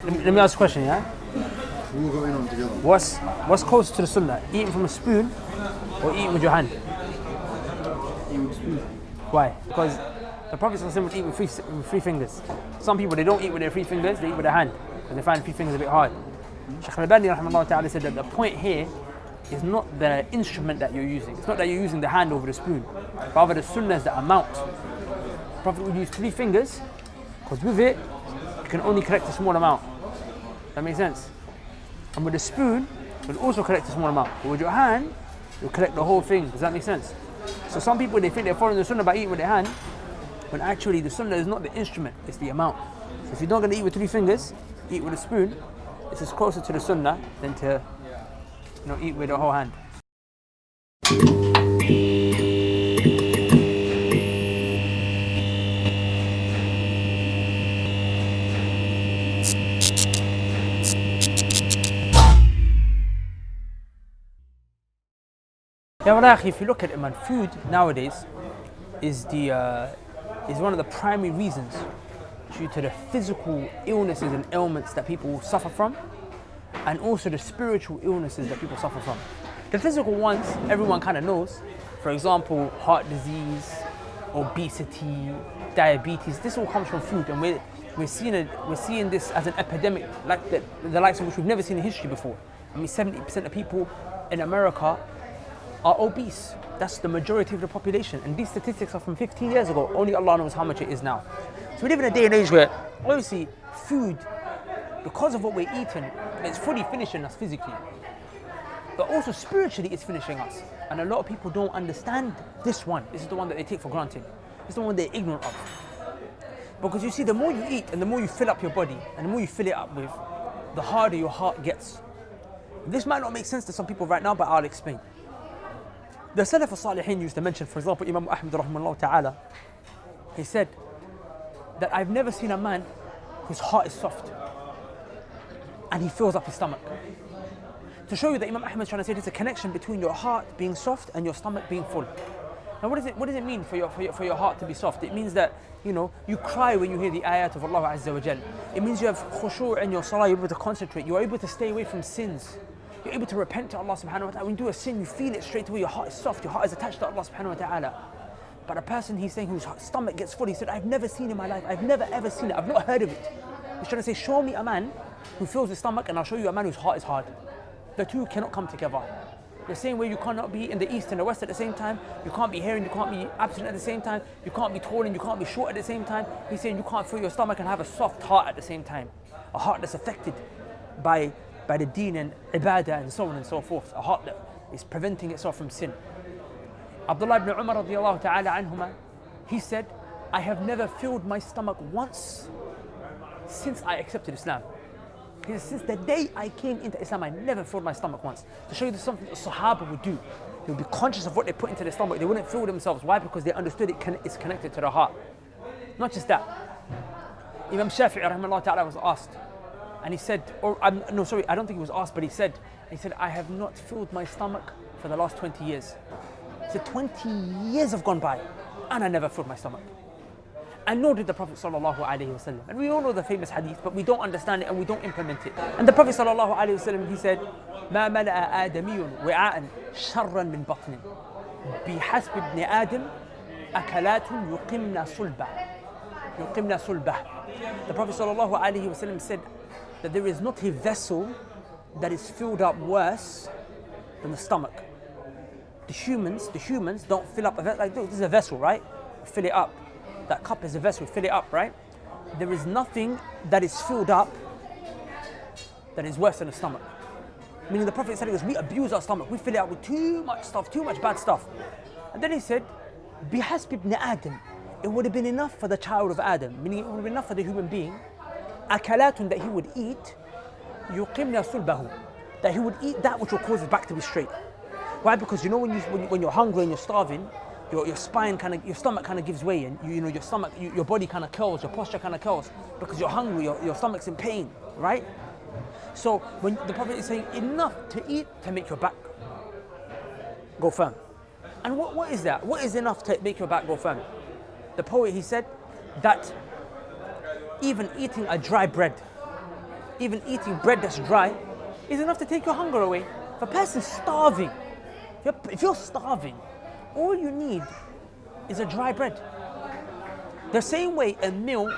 Let me ask a question, yeah? We will go in on together. What's closer to the sunnah? Eating from a spoon or eating with your hand? Eat with a spoon. Why? Because the Prophet would eat with three fingers. Some people, they don't eat with their 3 fingers, they eat with their hand because they find 3 fingers a bit hard. Shaykh al-Albani rahimahullah ta'ala said that the point here is not the instrument that you're using. It's not that you're using the hand over the spoon. Rather, the sunnah is the amount. The Prophet would use 3 fingers because with it, you can only collect a small amount. That makes sense? And with the spoon, you'll also collect a small amount. But with your hand, you'll collect the whole thing. Does that make sense? So some people, they think they're following the sunnah by eating with their hand, when actually the sunnah is not the instrument, it's the amount. So if you're not going to eat with 3 fingers, eat with a spoon, this is closer to the sunnah than to eat with the whole hand. Yeah, if you look at it, man, food nowadays is one of the primary reasons due to the physical illnesses and ailments that people suffer from, and also the spiritual illnesses that people suffer from. The physical ones, everyone kind of knows. For example, heart disease, obesity, diabetes. This all comes from food, and we're seeing this as an epidemic, like the likes of which we've never seen in history before. I mean, 70% of people in America are obese. That's the majority of the population, and these statistics are from 15 years ago. Only Allah knows how much it is now. So we live in a day and age where obviously food, because of what we're eating, it's fully finishing us physically, but also spiritually it's finishing us. And a lot of people don't understand this one. This is the one that they take for granted. It's the one they're ignorant of. Because you see, the more you eat and the more you fill up your body and the more you fill it up with, the harder your heart gets. This might not make sense to some people right now, but I'll explain. The Salaf al-Salihin used to mention, for example, Imam Ahmad rahimahullah ta'ala, he said that I've never seen a man whose heart is soft and he fills up his stomach. To show you that Imam Ahmad is trying to say there's a connection between your heart being soft and your stomach being full. Now what does it mean for your heart to be soft? It means that you cry when you hear the ayat of Allah Azza wa Jal. It means you have khushu' in your salah, you're able to concentrate, you're able to stay away from sins. You're able to repent to Allah subhanahu wa ta'ala. When you do a sin, you feel it straight away. Your heart is soft, your heart is attached to Allah subhanahu wa ta'ala. But a person, he's saying, whose stomach gets full, he said, I've never seen in my life, I've never ever seen it, I've not heard of it. He's trying to say, show me a man who fills his stomach and I'll show you a man whose heart is hard. The two cannot come together. The same way you cannot be in the east and the west at the same time, you can't be here and you can't be absent at the same time, you can't be tall and you can't be short at the same time. He's saying you can't fill your stomach and have a soft heart at the same time. A heart that's affected by the deen and ibadah and so on and so forth. A heart that is preventing itself from sin. Abdullah ibn Umar radiyallahu ta'ala anhuma, he said, I have never filled my stomach once since I accepted Islam. He said, since the day I came into Islam, I never filled my stomach once. To show you that something the Sahaba would do. They would be conscious of what they put into their stomach. They wouldn't fill themselves. Why? Because they understood it's connected to the heart. Not just that. Imam Shafi'i rahimahullah ta'ala was asked, and he said, I don't think he was asked, but he said, I have not filled my stomach for the last 20 years. He said, 20 years have gone by, and I never filled my stomach. And nor did the Prophet sallallahu alaihi wasallam. And we all know the famous hadith, but we don't understand it and we don't implement it. And the Prophet sallallahu alaihi wasallam, he said, ما ملأ آدمي وعاء شرا من بطن بحسب ابن آدم أكلات يقمن صلبه. The Prophet sallallahu alaihi wasallam said that there is not a vessel that is filled up worse than the stomach. The humans don't fill up a vessel. Like this is a vessel, right? Fill it up. That cup is a vessel, fill it up, right? There is nothing that is filled up that is worse than the stomach. Meaning the Prophet said, we abuse our stomach, we fill it up with too much stuff, too much bad stuff. And then he said, بِحَسْبِ ابْنِ آدَمٍ, it would have been enough for the child of Adam, meaning it would have been enough for the human being, akalatun, that he would eat, yuqimna sulbahu, that he would eat that which will cause his back to be straight. Why? Because when you're hungry and you're starving, your spine your stomach kind of gives way, and your stomach, your body kind of curls, your posture kind of curls, because you're hungry, your stomach's in pain, right? So when the Prophet is saying enough to eat to make your back go firm. And what is that? What is enough to make your back go firm? The poet, he said that even eating a dry bread even eating bread that's dry, is enough to take your hunger away. If a person's starving, if you're starving, all you need is a dry bread. The same way a meal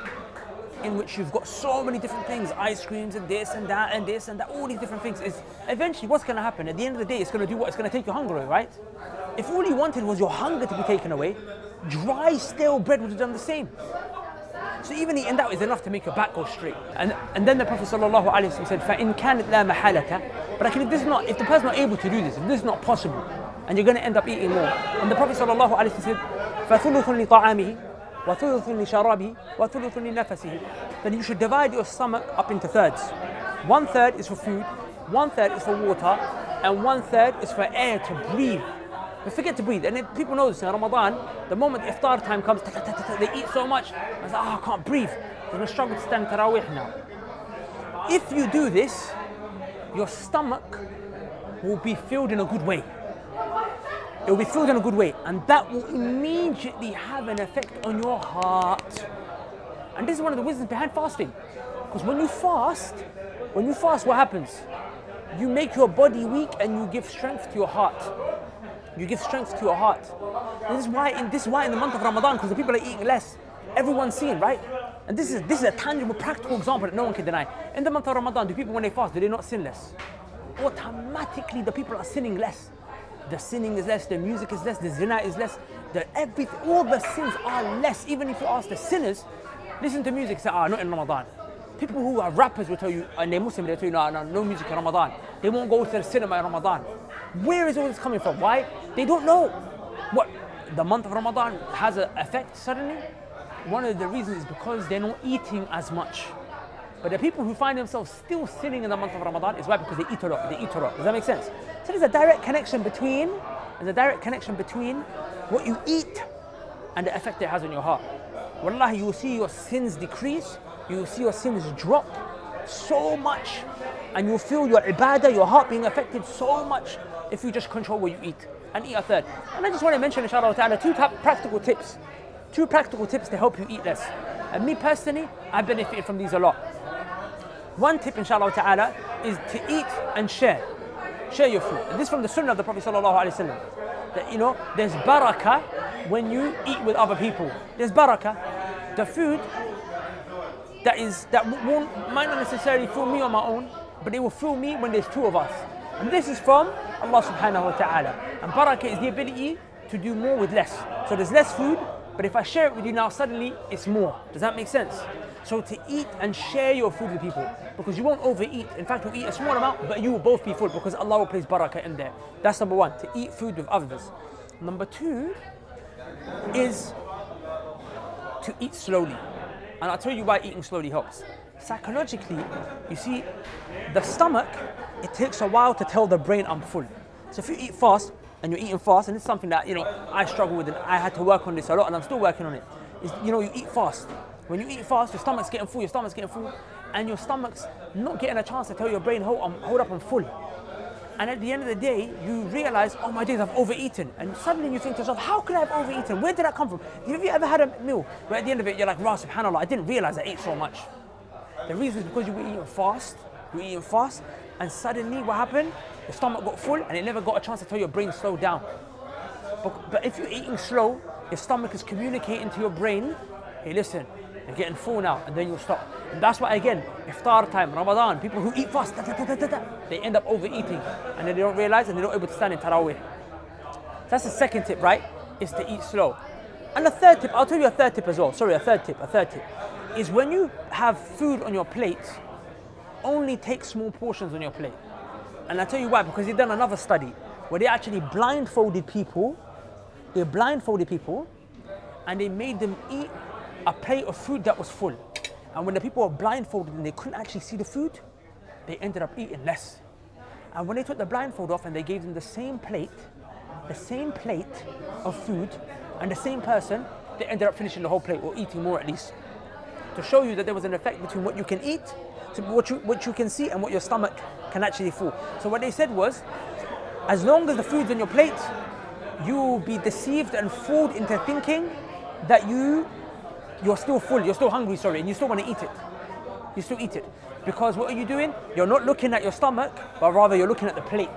in which you've got so many different things, ice creams and this and that and this and that, all these different things, is eventually what's going to happen? At the end of the day, it's going to do what? It's going to take your hunger away, right? If all you wanted was your hunger to be taken away, dry, stale bread would have done the same. So even eating that is enough to make your back go straight. And then the Prophet ﷺ said, فَإِنْ كَانَتْ لَا مَحَالَةَ. But actually, if the person's not able to do this, if this is not possible, and you're going to end up eating more, and the Prophet ﷺ said, فَثُلُثٌ لِطَعَامِهِ وَثُلُثٌ لِشَرَابِهِ وَثُلُثٌ لِنَفَسِهِ. Then you should divide your stomach up into thirds. 1/3 is for food, 1/3 is for water, and 1/3 is for air to breathe. But forget to breathe. And if people know this in Ramadan, the moment iftar time comes, they eat so much, I was like, I can't breathe. They're going to struggle to stand tarawih now. If you do this, your stomach will be filled in a good way. It will be filled in a good way, and that will immediately have an effect on your heart. And this is one of the wisdoms behind fasting. Because when you fast, what happens? You make your body weak and you give strength to your heart. You give strength to your heart. This is why in the month of Ramadan, because the people are eating less, everyone's seeing, right? And this is a tangible, practical example that no one can deny. In the month of Ramadan, do people when they fast, do they not sin less? Automatically, the people are sinning less. The sinning is less, the music is less, the zina is less, all the sins are less. Even if you ask the sinners, listen to music, say, not in Ramadan. People who are rappers will tell you, and they're Muslim, they'll tell you, no music in Ramadan. They won't go to the cinema in Ramadan. Where is all this coming from? Why? They don't know what the month of Ramadan has an effect suddenly. One of the reasons is because they're not eating as much. But the people who find themselves still sinning in the month of Ramadan is why? Because they eat a lot. Does that make sense? So there's a direct connection between what you eat and the effect it has on your heart. Wallahi, you will see your sins decrease, you will see your sins drop so much, and you'll feel your ibadah, your heart being affected so much if you just control what you eat and eat a third. And I just want to mention, inshallah ta'ala, two practical tips to help you eat less. And me personally, I've benefited from these a lot. One tip, inshallah ta'ala, is to eat and share your food. And this is from the sunnah of the Prophet sallallahu alaihi wasallam. That there's barakah when you eat with other people. There's barakah. The food might not necessarily fill me on my own, but it will fill me when there's two of us. And this is from Allah subhanahu wa ta'ala. And barakah is the ability to do more with less. So there's less food, but if I share it with you now, suddenly it's more. Does that make sense? So to eat and share your food with people, because you won't overeat. In fact, you'll eat a small amount, but you will both be full because Allah will place barakah in there. That's number one, to eat food with others. Number two is to eat slowly. And I'll tell you why eating slowly helps. Psychologically, you see, the stomach, it takes a while to tell the brain I'm full. So if you eat fast, and you're eating fast, and it's something that, I struggle with, and I had to work on this a lot, and I'm still working on it, is, you eat fast. When you eat fast, your stomach's getting full, and your stomach's not getting a chance to tell your brain, hold up, I'm full. And at the end of the day, you realize, oh my days, I've overeaten. And suddenly you think to yourself, how could I have overeaten? Where did that come from? Have you ever had a meal where at the end of it, you're like, subhanAllah, I didn't realize I ate so much. The reason is because you were eating fast, and suddenly what happened? Your stomach got full, and it never got a chance to tell your brain, slow down. But if you're eating slow, your stomach is communicating to your brain, hey, listen, you're getting full now, and then you'll stop. And that's why, again, iftar time, Ramadan, people who eat fast, they end up overeating, and then they don't realize, and they're not able to stand in tarawih. That's the second tip, right? Is to eat slow. And the third tip, I'll tell you a third tip as well. Sorry, a third tip, is when you have food on your plate, only take small portions on your plate. And I'll tell you why, because they've done another study where they actually blindfolded people, and they made them eat a plate of food that was full. And when the people were blindfolded and they couldn't actually see the food, they ended up eating less. And when they took the blindfold off and they gave them the same plate of food, and the same person, they ended up finishing the whole plate, or eating more at least. To show you that there was an effect between what you can eat, so what you can see, and what your stomach can actually fill. So what they said was, as long as the food's on your plate, you will be deceived and fooled into thinking that you're still full, you're still hungry, and you still want to eat it. You still eat it. Because what are you doing? You're not looking at your stomach, but rather you're looking at the plate.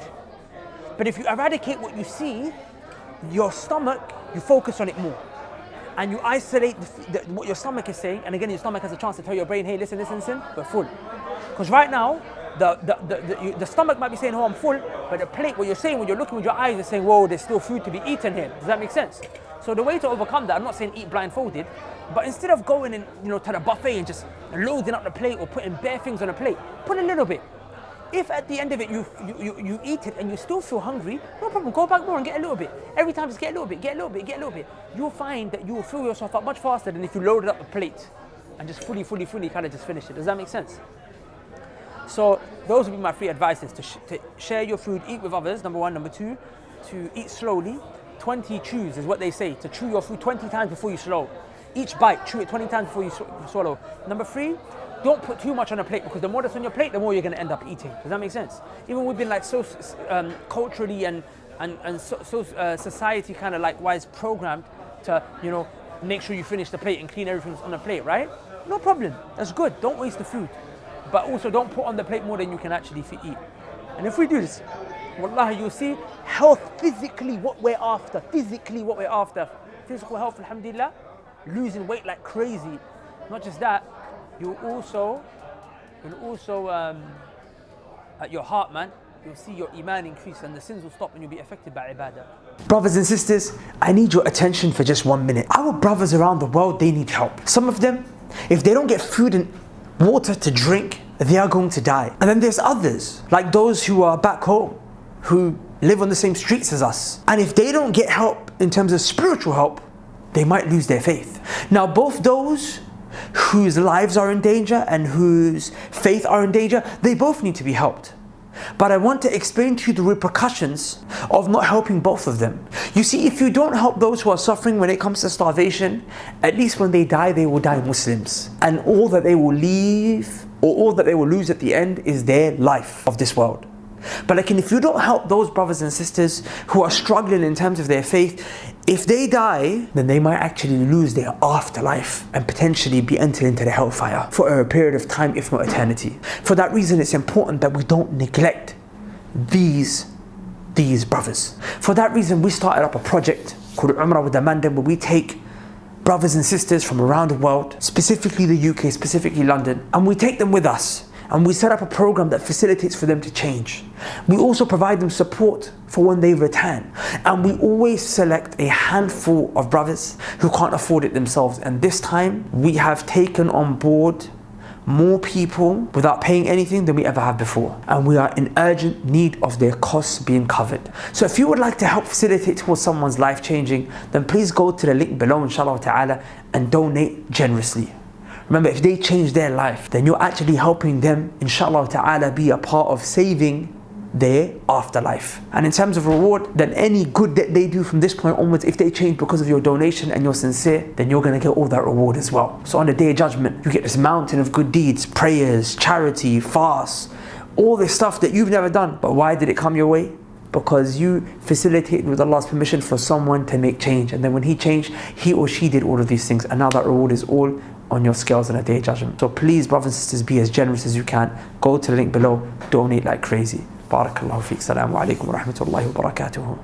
But if you eradicate what you see, your stomach, you focus on it more. And you isolate what your stomach is saying, and again, your stomach has a chance to tell your brain, hey, listen, we're full. Because right now, the stomach might be saying, oh, I'm full, but the plate, what you're saying, when you're looking with your eyes, is saying, whoa, there's still food to be eaten here. Does that make sense? So the way to overcome that, I'm not saying eat blindfolded, but instead of going in, to the buffet and just loading up the plate or putting bare things on a plate, put a little bit. If at the end of it you eat it and you still feel hungry, no problem, go back more and get a little bit. Every time just get a little bit, get a little bit, get a little bit. You'll find that you will fill yourself up much faster than if you loaded up a plate and just fully kind of just finish it. Does that make sense? So those would be my 3 advices: to share your food, eat with others, number 1. Number 2, to eat slowly. 20 chews is what they say, to chew your food 20 times before you swallow. Each bite, chew it 20 times before you swallow. Number 3, don't put too much on a plate, because the more that's on your plate, the more you're going to end up eating. Does that make sense? Even we've been like so culturally and society kind of like wise programmed to, make sure you finish the plate and clean everything on the plate, right? No problem. That's good. Don't waste the food. But also don't put on the plate more than you can actually eat. And if we do this, wallahi, you'll see health physically what we're after. Physical health, alhamdulillah. Losing weight like crazy. Not just that, you'll also at your heart, man, you'll see your iman increase and the sins will stop and you'll be affected by ibadah. Brothers and sisters, I need your attention for just 1 minute. Our brothers around the world, they need help. Some of them, if they don't get food and water to drink, they are going to die. And then there's others, like those who are back home, who live on the same streets as us. And if they don't get help in terms of spiritual help, they might lose their faith. Now, both those whose lives are in danger and whose faith are in danger, they both need to be helped. But I want to explain to you the repercussions of not helping both of them. You see, if you don't help those who are suffering when it comes to starvation, at least when they will die Muslims. And all that they will leave, or all that they will lose at the end, is their life of this world. But if you don't help those brothers and sisters who are struggling in terms of their faith, if they die, then they might actually lose their afterlife and potentially be entered into the hellfire for a period of time, if not eternity. For that reason, it's important that we don't neglect these brothers. For that reason, we started up a project called Umrah with the Mandem, where we take brothers and sisters from around the world, specifically the UK, specifically London, and we take them with us. And we set up a program that facilitates for them to change. We also provide them support for when they return. And we always select a handful of brothers who can't afford it themselves. And this time, we have taken on board more people without paying anything than we ever have before. And we are in urgent need of their costs being covered. So if you would like to help facilitate towards someone's life changing, then please go to the link below, inshallah ta'ala, and donate generously. Remember, if they change their life, then you're actually helping them, inshallah ta'ala, be a part of saving their afterlife. And in terms of reward, then any good that they do from this point onwards, if they change because of your donation and you're sincere, then you're going to get all that reward as well. So on the Day of Judgment, you get this mountain of good deeds, prayers, charity, fasts, all this stuff that you've never done. But why did it come your way? Because you facilitated with Allah's permission for someone to make change. And then when he changed, he or she did all of these things. And now that reward is all on your scales on a Day of Judgment. So please, brothers and sisters, be as generous as you can. Go to the link below, donate like crazy. Barakallahu feek. Assalamu alaikum wa rahmatullahi wa barakatuhu.